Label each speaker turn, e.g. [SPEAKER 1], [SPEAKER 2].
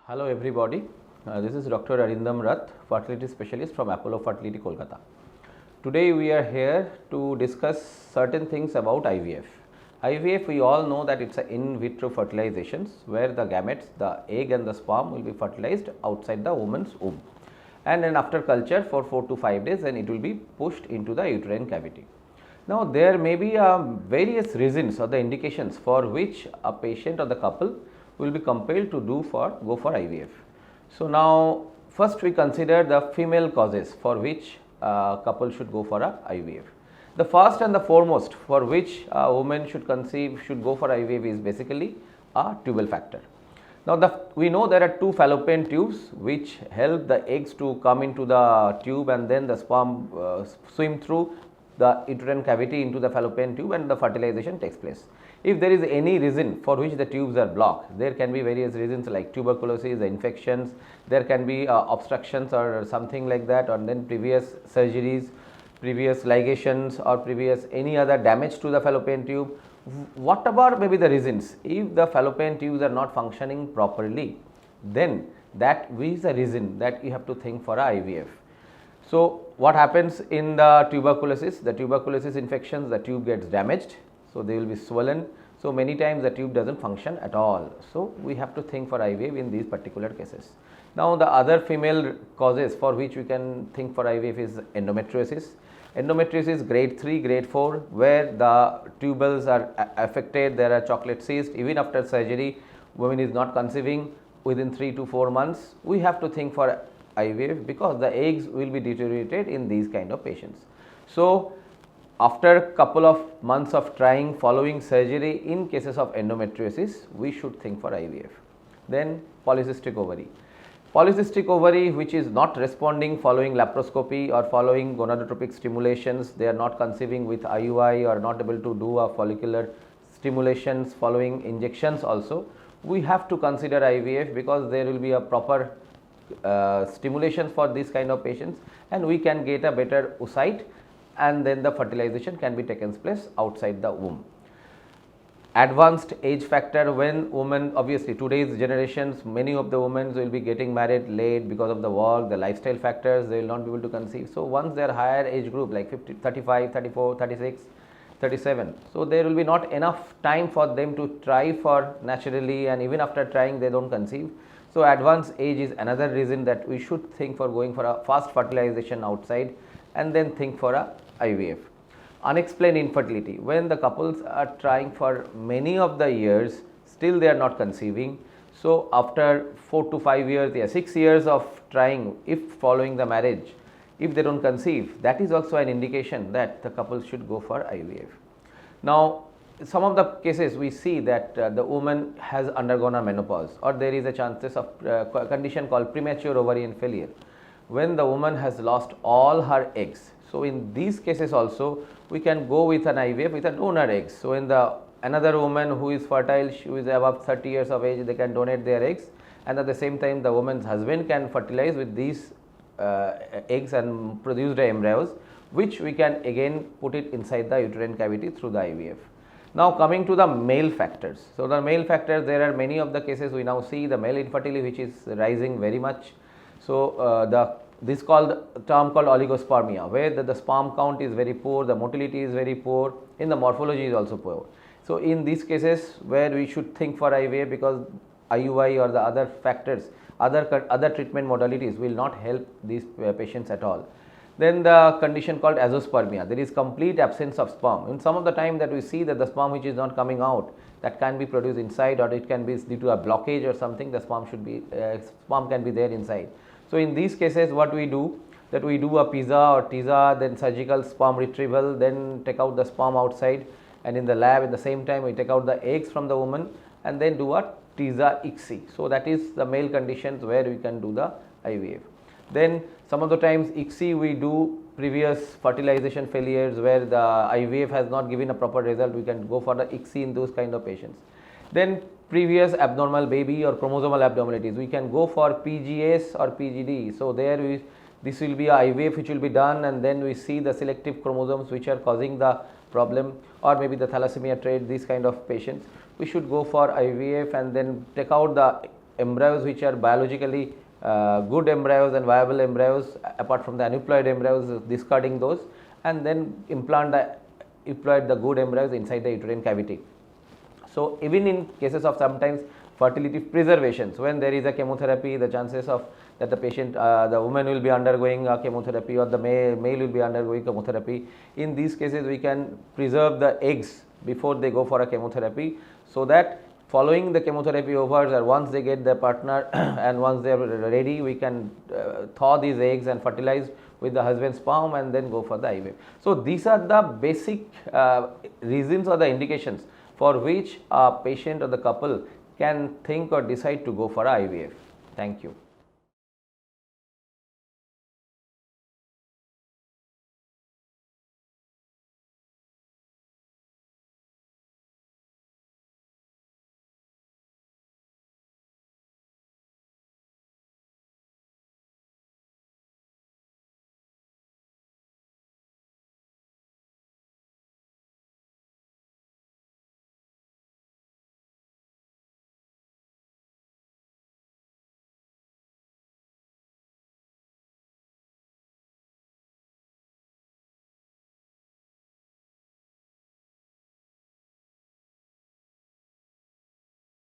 [SPEAKER 1] Hello everybody, this is Dr. Arindam Rath, fertility specialist from Apollo Fertility, Kolkata. Today we are here to discuss certain things about IVF. IVF, we all know that it's an in vitro fertilizations where the gametes, the egg and the sperm will be fertilized outside the woman's womb, and then after culture for 4 to 5 days, then it will be pushed into the uterine cavity. Now there may be various reasons or the indications for which a patient or the couple will be compelled to go for IVF. So now first we consider the female causes for which a couple should go for a IVF. The first and the foremost for which a woman should go for IVF is basically a tubal factor. Now we know there are two fallopian tubes which help the eggs to come into the tube and then the sperm swim through the uterine cavity into the fallopian tube and the fertilization takes place. If there is any reason for which the tubes are blocked, there can be various reasons like tuberculosis, infections, there can be obstructions or something like that, or then previous surgeries, previous ligations or previous any other damage to the fallopian tube. Whatever may be the reasons, if the fallopian tubes are not functioning properly, then that is the reason that you have to think for a IVF. So what happens in the tuberculosis? The tuberculosis infections, the tube gets damaged, so they will be swollen. So many times the tube doesn't function at all. So we have to think for IVF in these particular cases. Now the other female causes for which we can think for IVF is endometriosis. Endometriosis grade 3, grade 4, where the tubules are affected, there are chocolate cysts. Even after surgery, woman is not conceiving within 3 to 4 months. We have to think for IVF because the eggs will be deteriorated in these kind of patients. So after a couple of months of trying following surgery in cases of endometriosis, we should think for IVF. Then polycystic ovary. Polycystic ovary which is not responding following laparoscopy or following gonadotropic stimulations, they are not conceiving with IUI or not able to do a follicular stimulations following injections also. We have to consider IVF because there will be a proper stimulation for these kind of patients and we can get a better oocyte and then the fertilization can be taken place outside the womb. Advanced age factor, when women, obviously today's generations, many of the women will be getting married late because of the work, the lifestyle factors, they will not be able to conceive. So once they are higher age group like 50, 35, 34, 36, 37, so there will be not enough time for them to try for naturally, and even after trying they don't conceive. So advanced age is another reason that we should think for going for a fast fertilization outside and then think for a IVF. Unexplained infertility, when the couples are trying for many of the years, still they are not conceiving. So after 4 to 5 years, 6 years of trying, if following the marriage, if they don't conceive, that is also an indication that the couple should go for IVF. Now some of the cases we see that the woman has undergone a menopause, or there is a chances of condition called premature ovarian failure, when the woman has lost all her eggs. So in these cases also we can go with an IVF with a donor eggs. So in the another woman who is fertile, she is above 30 years of age, they can donate their eggs, and at the same time the woman's husband can fertilize with these eggs and produce the embryos, which we can again put it inside the uterine cavity through the IVF. Now coming to the male factors. So the male factors, there are many of the cases we now see the male infertility which is rising very much. So this term called oligospermia, where the sperm count is very poor, the motility is very poor, in the morphology is also poor. So in these cases where we should think for IVF because IUI or the other factors, other treatment modalities will not help these patients at all. Then the condition called azoospermia, there is complete absence of sperm. In some of the time that we see that the sperm which is not coming out, that can be produced inside, or it can be due to a blockage or something, the sperm can be there inside. So in these cases what we do, that we do a PISA or TISA, then surgical sperm retrieval, then take out the sperm outside, and in the lab at the same time we take out the eggs from the woman and then do a TISA ICSI. So that is the male conditions where we can do the IVF. Then some of the times ICSI we do previous fertilization failures where the IVF has not given a proper result, we can go for the ICSI in those kind of patients. Then previous abnormal baby or chromosomal abnormalities, we can go for PGS or PGD. So there this will be a IVF which will be done, and then we see the selective chromosomes which are causing the problem, or maybe the thalassemia trait, these kind of patients. We should go for IVF and then take out the embryos which are biologically good embryos and viable embryos, apart from the aneuploid embryos, discarding those, and then implant the good embryos inside the uterine cavity. So, even in cases of sometimes fertility preservations, when there is a chemotherapy, the chances of that the patient, the woman will be undergoing chemotherapy, or the male will be undergoing chemotherapy. In these cases, we can preserve the eggs before they go for a chemotherapy, so that following the chemotherapy overs, or once they get their partner and once they are ready, we can thaw these eggs and fertilize with the husband's sperm and then go for the IVF. So, these are the basic reasons or the indications for which a patient or the couple can think or decide to go for IVF. Thank you.